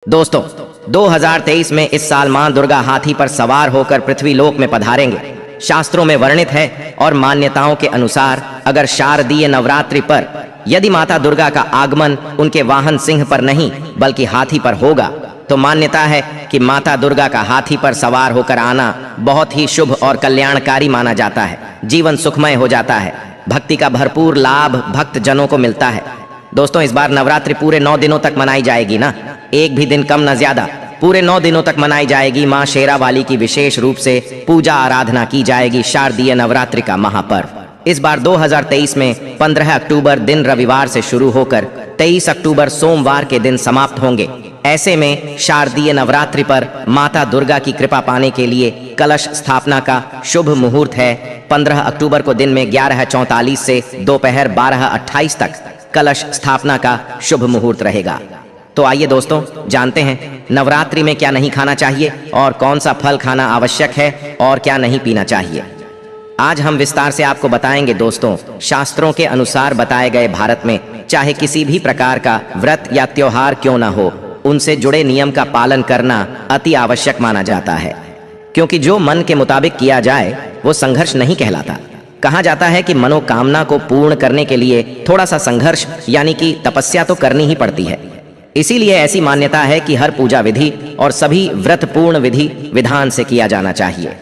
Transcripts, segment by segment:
दोस्तों, 2023 में इस साल मां दुर्गा हाथी पर सवार होकर पृथ्वी लोक में पधारेंगे। शास्त्रों में वर्णित है और मान्यताओं के अनुसार अगर शारदीय नवरात्रि पर यदि माता दुर्गा का आगमन उनके वाहन सिंह पर नहीं बल्कि हाथी पर होगा तो मान्यता है कि माता दुर्गा का हाथी पर सवार होकर आना बहुत ही शुभ और कल्याणकारी माना जाता है। जीवन सुखमय हो जाता है, भक्ति का भरपूर लाभ भक्त जनों को मिलता है। दोस्तों, इस बार नवरात्रि पूरे 9 दिनों तक मनाई जाएगी ना, एक भी दिन कम न ज्यादा। पूरे 9 दिनों तक मनाई जाएगी। मां शेरावाली की विशेष रूप से पूजा आराधना की जाएगी। शारदीय नवरात्रि का महापर्व इस बार 2023 में 15 अक्टूबर दिन रविवार से शुरू होकर 23 अक्टूबर सोमवार के दिन समाप्त होंगे। ऐसे में शारदीय नवरात्रि पर माता दुर्गा की कृपा पाने के लिए कलश स्थापना का शुभ मुहूर्त है। 15 अक्टूबर को दिन में 11:44 से दोपहर 12:28 तक कलश स्थापना का शुभ मुहूर्त रहेगा। तो आइए दोस्तों, जानते हैं नवरात्रि में क्या नहीं खाना चाहिए और कौन सा फल खाना आवश्यक है और क्या नहीं पीना चाहिए। आज हम विस्तार से आपको बताएंगे दोस्तों। शास्त्रों के अनुसार बताए गए भारत में चाहे किसी भी प्रकार का व्रत या त्योहार क्यों न हो, उनसे जुड़े नियम का पालन करना अति आवश्यक माना जाता है, क्योंकि जो मन के मुताबिक किया जाए वो संघर्ष नहीं कहलाता। कहा जाता है कि मनोकामना को पूर्ण करने के लिए थोड़ा सा संघर्ष यानी कि तपस्या तो करनी ही पड़ती है। इसीलिए ऐसी मान्यता है कि हर पूजा विधि और सभी व्रत पूर्ण विधि विधान से किया जाना चाहिए,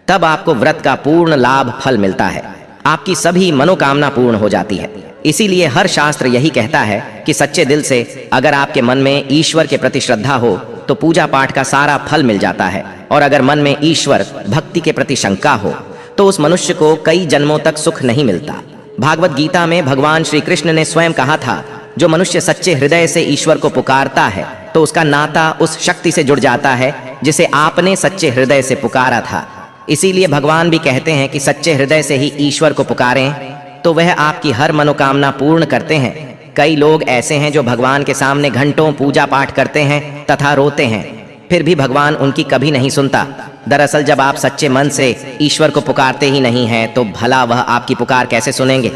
तब आपको व्रत का पूर्ण लाभ फल मिलता है, आपकी सभी मनोकामना पूर्ण हो जाती है। इसीलिए हर शास्त्र यही कहता है कि सच्चे दिल से अगर आपके मन में ईश्वर के प्रति श्रद्धा हो तो पूजा पाठ का सारा फल मिल जाता है, और अगर मन में ईश्वर भक्ति के प्रति शंका हो तो उस मनुष्य को कई जन्मों तक सुख नहीं मिलता। भागवत गीता में भगवान श्री कृष्ण ने स्वयं कहा था, जो मनुष्य सच्चे हृदय से ईश्वर को पुकारता है तो उसका नाता उस शक्ति से जुड़ जाता है जिसे आपने सच्चे हृदय से पुकारा था। इसीलिए भगवान भी कहते हैं कि सच्चे हृदय से ही ईश्वर को पुकारें तो वह आपकी हर मनोकामना पूर्ण करते हैं। कई लोग ऐसे हैं जो भगवान के सामने घंटों पूजा पाठ करते हैं तथा रोते हैं, फिर भी भगवान उनकी कभी नहीं सुनता। दरअसल जब आप सच्चे मन से ईश्वर को पुकारते ही नहीं हैं तो भला वह आपकी पुकार कैसे सुनेंगे।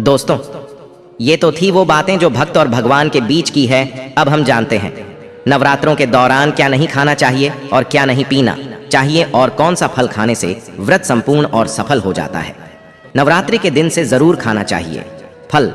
दोस्तों, ये तो थी वो बातें जो भक्त और भगवान के बीच की है। अब हम जानते हैं नवरात्रों के दौरान क्या नहीं खाना चाहिए और क्या नहीं पीना चाहिए और कौन सा फल खाने से व्रत संपूर्ण और सफल हो जाता है। नवरात्रि के दिन से जरूर खाना चाहिए फल।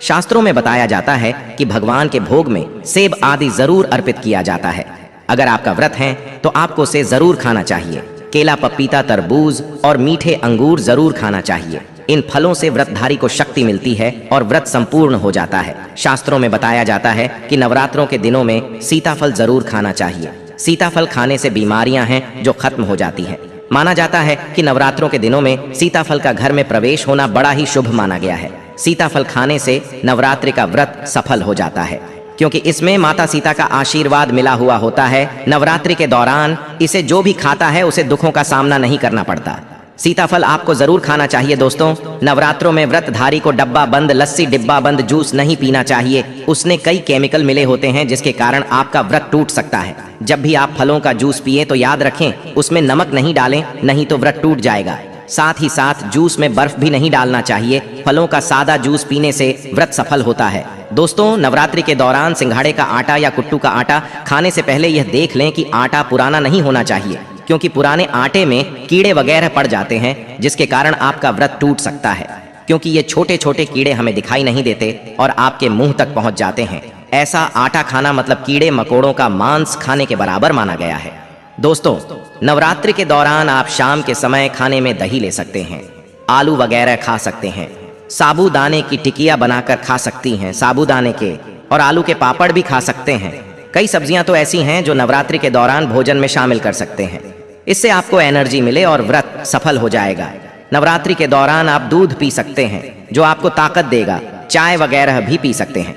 शास्त्रों में बताया जाता है कि भगवान के भोग में सेब आदि जरूर अर्पित किया जाता है। अगर आपका व्रत है तो आपको से जरूर खाना चाहिए। केला, पपीता, तरबूज और मीठे अंगूर जरूर खाना चाहिए। इन फलों से व्रतधारी को शक्ति मिलती है और व्रत संपूर्ण हो जाता है। शास्त्रों में बताया जाता है कि नवरात्रों के दिनों में सीताफल जरूर खाना चाहिए। सीताफल खाने से बीमारियां हैं जो खत्म हो जाती हैं। माना जाता है कि नवरात्रों के दिनों में सीताफल का घर में प्रवेश होना बड़ा ही शुभ माना गया है। सीताफल खाने से नवरात्रि का व्रत सफल हो जाता है, क्योंकि इसमें माता सीता का आशीर्वाद मिला हुआ होता है। नवरात्रि के दौरान इसे जो भी खाता है उसे दुखों का सामना नहीं करना पड़ता। सीताफल आपको जरूर खाना चाहिए दोस्तों। नवरात्रों में व्रतधारी को डब्बा बंद लस्सी, डिब्बा बंद जूस नहीं पीना चाहिए। उसमें कई केमिकल मिले होते हैं जिसके कारण आपका व्रत टूट सकता है। जब भी आप फलों का जूस पिए तो याद रखें उसमें नमक नहीं डालें, नहीं तो व्रत टूट जाएगा। साथ ही साथ जूस में बर्फ भी नहीं डालना चाहिए। फलों का सादा जूस पीने से व्रत सफल होता है। दोस्तों, नवरात्रि के दौरान सिंघाड़े का आटा या कुट्टू का आटा खाने से पहले यह देख लें कि आटा पुराना नहीं होना चाहिए, क्योंकि पुराने आटे में कीड़े वगैरह पड़ जाते हैं जिसके कारण आपका व्रत टूट सकता है, क्योंकि ये छोटे छोटे कीड़े हमें दिखाई नहीं देते और आपके मुंह तक पहुंच जाते हैं। ऐसा आटा खाना मतलब कीड़े मकोड़ों का मांस खाने के बराबर माना गया है। दोस्तों, नवरात्रि के दौरान आप शाम के समय खाने में दही ले सकते हैं, आलू वगैरह खा सकते हैं, साबूदाने की टिकिया बनाकर खा सकती हैं, साबूदाने के और आलू के पापड़ भी खा सकते हैं। कई सब्जियां तो ऐसी हैं जो नवरात्रि के दौरान भोजन में शामिल कर सकते हैं। इससे आपको एनर्जी मिले और व्रत सफल हो जाएगा। नवरात्रि के दौरान आप दूध पी सकते हैं जो आपको ताकत देगा। चाय वगैरह भी पी सकते हैं,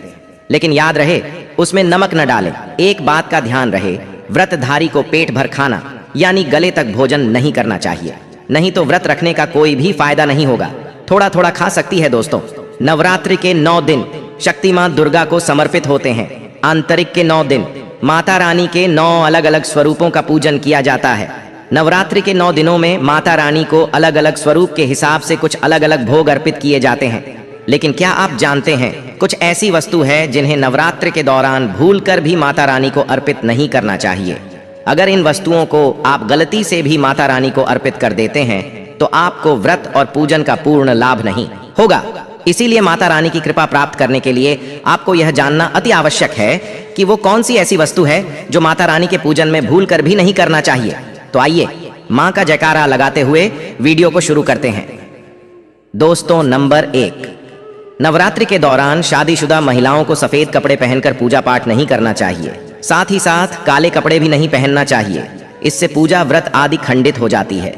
लेकिन याद रहे उसमें नमक न डालें। एक बात का ध्यान रहे, व्रतधारी को पेट भर खाना यानी गले तक भोजन नहीं करना चाहिए, नहीं तो व्रत रखने का कोई भी फायदा नहीं होगा। थोड़ा थोड़ा खा सकती है। दोस्तों, नवरात्रि के 9 दिन शक्ति मां दुर्गा को समर्पित होते हैं। आंतरिक के 9 दिन माता रानी के 9 अलग अलग स्वरूपों का पूजन किया जाता है। नवरात्रि के 9 दिनों में माता रानी को अलग अलग स्वरूप के हिसाब से कुछ अलग अलग भोग अर्पित किए जाते हैं। लेकिन क्या आप जानते हैं कुछ ऐसी वस्तु है जिन्हें नवरात्र के दौरान भूलकर भी माता रानी को अर्पित नहीं करना चाहिए। अगर इन वस्तुओं को आप गलती से भी माता रानी को अर्पित कर देते हैं तो आपको व्रत और पूजन का पूर्ण लाभ नहीं होगा। इसीलिए माता रानी की कृपा प्राप्त करने के लिए आपको यह जानना अति आवश्यक है कि वो कौन सी ऐसी वस्तु है जो माता रानी के पूजन में भूल कर भी नहीं करना चाहिए। तो आइए मां का जयकारा लगाते हुए वीडियो को शुरू करते हैं। दोस्तों, नंबर 1, नवरात्रि के दौरान शादीशुदा महिलाओं को सफेद कपड़े पहनकर पूजा पाठ नहीं करना चाहिए। साथ ही साथ काले कपड़े भी नहीं पहनना चाहिए। इससे पूजा व्रत आदि खंडित हो जाती है।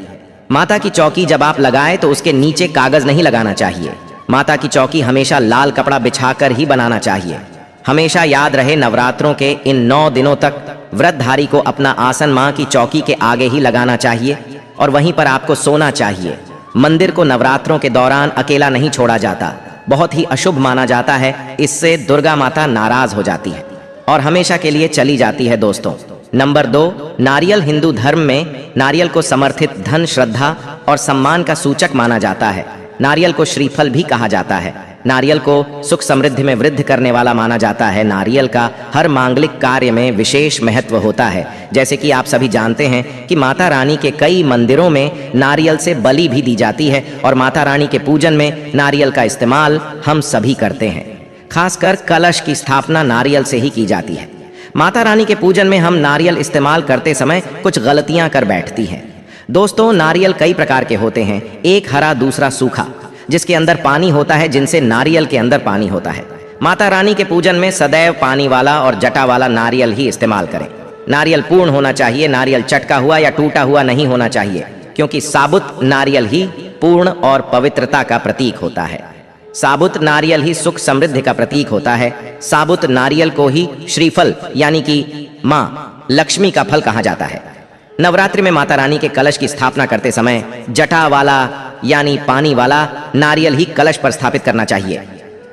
माता की चौकी जब आप लगाएं तो उसके नीचे कागज नहीं लगाना चाहिए। माता की चौकी हमेशा लाल कपड़ा बिछाकर ही बनाना चाहिए। हमेशा याद रहे, नवरात्रों के इन 9 दिनों तक व्रतधारी को अपना आसन मां की चौकी के आगे ही लगाना चाहिए और वहीं पर आपको सोना चाहिए। मंदिर को नवरात्रों के दौरान अकेला नहीं छोड़ा जाता, बहुत ही अशुभ माना जाता है। इससे दुर्गा माता नाराज हो जाती है और हमेशा के लिए चली जाती है। दोस्तों, नंबर 2, नारियल हिंदू धर्म में नारियल को समर्थित धन, श्रद्धा और सम्मान का सूचक माना जाता है। नारियल को श्रीफल भी कहा जाता है। नारियल को सुख समृद्धि में वृद्धि करने वाला माना जाता है। नारियल का हर मांगलिक कार्य में विशेष महत्व होता है। जैसे कि आप सभी जानते हैं कि माता रानी के कई मंदिरों में नारियल से बलि भी दी जाती है और माता रानी के पूजन में नारियल का इस्तेमाल हम सभी करते हैं। खासकर कलश की स्थापना नारियल से ही की जाती है। माता रानी के पूजन में हम नारियल इस्तेमाल करते समय कुछ गलतियां कर बैठती हैं। दोस्तों, नारियल कई प्रकार के होते हैं, एक हरा दूसरा सूखा, जिसके अंदर पानी होता है, जिनसे नारियल के अंदर पानी होता है। माता रानी के पूजन में सदैव पानी वाला और जटा वाला नारियल ही इस्तेमाल करें। नारियल पूर्ण होना चाहिए, नारियल चटका हुआ या टूटा हुआ नहीं होना चाहिए, क्योंकि साबुत नारियल ही पूर्ण और पवित्रता का प्रतीक होता है। साबुत नारियल ही सुख समृद्धि का प्रतीक होता है। साबुत नारियल को ही श्रीफल यानी कि मां लक्ष्मी का फल कहा जाता है। नवरात्रि में माता रानी के कलश की स्थापना करते समय जटा वाला यानी पानी वाला नारियल ही कलश पर स्थापित करना चाहिए।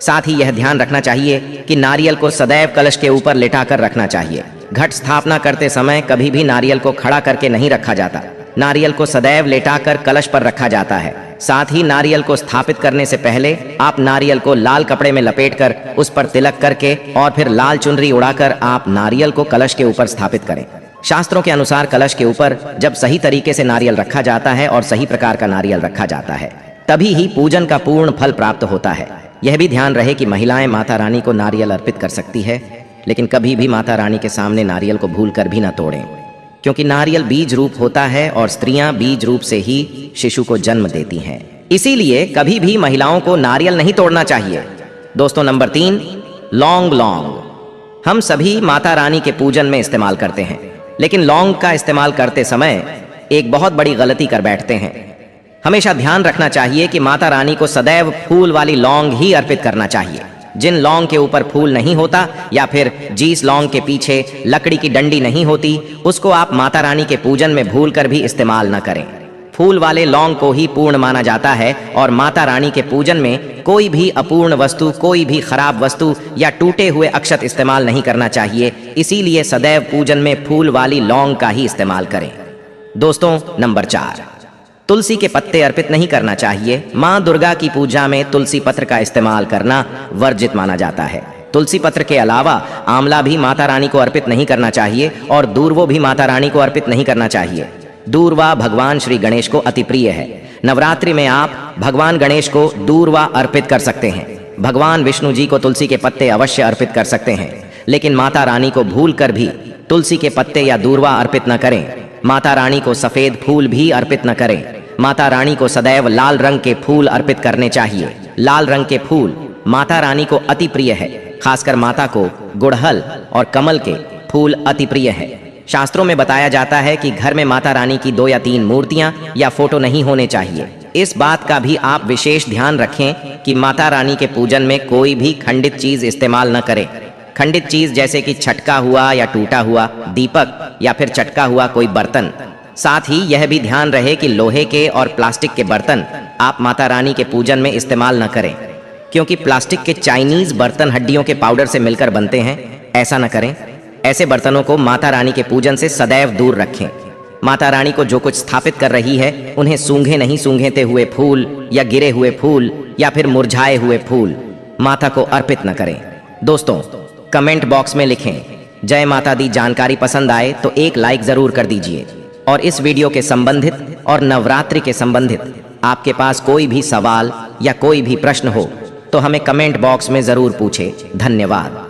साथ ही यह ध्यान रखना चाहिए कि नारियल को सदैव कलश के ऊपर लेटाकर रखना चाहिए। घट स्थापना करते समय कभी भी नारियल को खड़ा करके नहीं रखा जाता। नारियल को सदैव लेटाकर कलश पर रखा जाता है। साथ ही नारियल को स्थापित करने से पहले आप नारियल को लाल कपड़े में लपेटकर उस पर तिलक करके और फिर लाल चुनरी उड़ाकर आप नारियल को कलश के ऊपर स्थापित करें। शास्त्रों के अनुसार कलश के ऊपर जब सही तरीके से नारियल रखा जाता है और सही प्रकार का नारियल रखा जाता है, तभी ही पूजन का पूर्ण फल प्राप्त होता है। यह भी ध्यान रहे कि महिलाएं माता रानी को नारियल अर्पित कर सकती है, लेकिन कभी भी माता रानी के सामने नारियल को भूल कर भी न तोड़ें, क्योंकि नारियल बीज रूप होता है और स्त्रियां बीज रूप से ही शिशु को जन्म देती हैं। इसीलिए कभी भी महिलाओं को नारियल नहीं तोड़ना चाहिए। दोस्तों, नंबर 3, लौंग। हम सभी माता रानी के पूजन में इस्तेमाल करते हैं, लेकिन लौंग का इस्तेमाल करते समय एक बहुत बड़ी गलती कर बैठते हैं। हमेशा ध्यान रखना चाहिए कि माता रानी को सदैव फूल वाली लौंग ही अर्पित करना चाहिए। जिन लौंग के ऊपर फूल नहीं होता या फिर जिस लौंग के पीछे लकड़ी की डंडी नहीं होती, उसको आप माता रानी के पूजन में भूल कर भी इस्तेमाल न करें। फूल वाले लौंग को ही पूर्ण माना जाता है और माता रानी के पूजन में कोई भी अपूर्ण वस्तु, कोई भी खराब वस्तु या टूटे हुए अक्षत इस्तेमाल नहीं करना चाहिए। इसीलिए सदैव पूजन में फूल वाली लौंग का ही इस्तेमाल करें। दोस्तों, नंबर 4, तुलसी के पत्ते अर्पित नहीं करना चाहिए। मां दुर्गा की पूजा में तुलसी पत्र का इस्तेमाल करना वर्जित माना जाता है। तुलसी पत्र के अलावा आंवला भी माता रानी को अर्पित नहीं करना चाहिए और दूर्वो भी माता रानी को अर्पित नहीं करना चाहिए। दूर्वा भगवान श्री गणेश को अति प्रिय है। नवरात्रि में आप भगवान गणेश को दूर्वा अर्पित कर सकते हैं। भगवान विष्णु जी को तुलसी के पत्ते अवश्य अर्पित कर सकते हैं, लेकिन माता रानी को भूल कर भी तुलसी के पत्ते या दूर्वा अर्पित न करें। माता रानी को सफेद फूल भी अर्पित न करें। माता रानी को सदैव लाल रंग के फूल अर्पित करने चाहिए। लाल रंग के फूल माता रानी को अति प्रिय है। खासकर माता को गुड़हल और कमल के फूल अति प्रिय है। शास्त्रों में बताया जाता है कि घर में माता रानी की 2 या 3 मूर्तियां या फोटो नहीं होने चाहिए। इस बात का भी आप विशेष ध्यान रखें कि माता रानी के पूजन में कोई भी खंडित चीज इस्तेमाल न करें। खंडित चीज जैसे कि छटका हुआ या टूटा हुआ दीपक या फिर चटका हुआ कोई बर्तन। साथ ही यह भी ध्यान रहे कि लोहे के और प्लास्टिक के बर्तन आप माता रानी के पूजन में इस्तेमाल न करें, क्योंकि प्लास्टिक के चाइनीज बर्तन हड्डियों के पाउडर से मिलकर बनते हैं। ऐसा न करें। ऐसे बर्तनों को माता रानी के पूजन से सदैव दूर रखें। माता रानी को जो कुछ स्थापित कर रही है उन्हें सूंघे नहीं सूंघेते हुए फूल या गिरे हुए फूल या फिर मुरझाए हुए फूल माता को अर्पित न करें। दोस्तों, कमेंट बॉक्स में लिखें जय माता दी। जानकारी पसंद आए तो एक लाइक जरूर कर दीजिए। और इस वीडियो के संबंधित और नवरात्रि के संबंधित आपके पास कोई भी सवाल या कोई भी प्रश्न हो तो हमें कमेंट बॉक्स में जरूर पूछें। धन्यवाद।